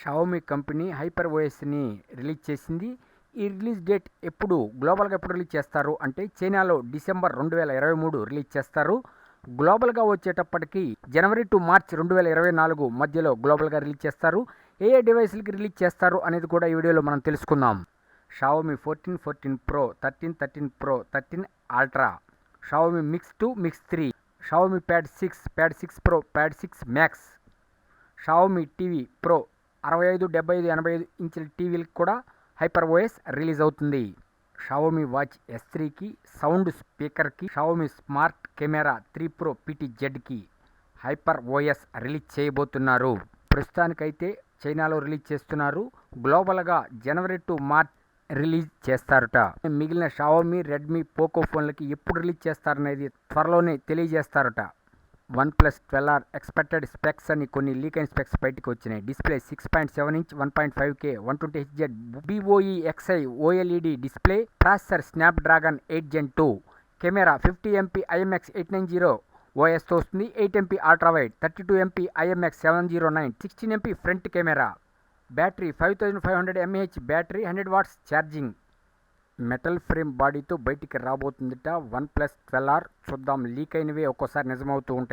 Xiaomi company HyperOSని release చేసింది. ఈ release date గ్లోబల్గా ఎప్పుడు రిలీజ్ చేస్తారు అంటే చైనాలో డిసెంబర్ 2023 రిలీజ్ చేస్తారు. గ్లోబల్గా వచ్చేటప్పటికి జనవరి టు మార్చ్ 2024 మధ్యలో గ్లోబల్గా రిలీజ్ చేస్తారు. ఏ డివైస్లకి రిలీజ్ చేస్తారు అనేది కూడా ఈ వీడియోలో మనం తెలుసుకుందాం. Xiaomi 14, 14 Pro, 13, 13 Pro, 13 Ultra, Xiaomi mix 2, mix 3, Xiaomi pad 6, pad 6 Pro, pad 6 Max, Xiaomi TV pro 65, 75, 85 ఇంచుల టీవీలకు కూడా HyperOS రిలీజ్ అవుతుంది. షావోమి వాచ్ S3కి, సౌండ్ స్పీకర్కి, షావోమి స్మార్ట్ కెమెరా 3 Pro PTZకి HyperOS రిలీజ్ చేయబోతున్నారు. ప్రస్తుతానికైతే చైనాలో రిలీజ్ చేస్తున్నారు. గ్లోబల్గా జనవరి టు మార్చ్ రిలీజ్ చేస్తారట. మిగిలిన షావోమి, రెడ్మి, పోకో ఫోన్లకి ఎప్పుడు రిలీజ్ చేస్తారనేది త్వరలోనే తెలియజేస్తారట. Oneplus 12R ఎక్స్పెక్టెడ్ స్పెక్స్ అని కొన్ని లీక్ అయిన స్పెక్స్ బయటకు వచ్చినాయి. Display 6.7 inch 1.5K 120Hz BOE XI OLED display, processor Snapdragon 8 Gen 2, camera 50MP IMX 890 OSతో వస్తుంది. 8MP ultra wide, 32MP IMX 709, 16MP front camera, battery 5500 mAh battery, 100 watts charging. Metal frame బాడీతో బయటికి రాబోతుందట OnePlus 12R. చూద్దాం, leak అయినవే ఒక్కోసారి నిజమవుతూ ఉంటాయి.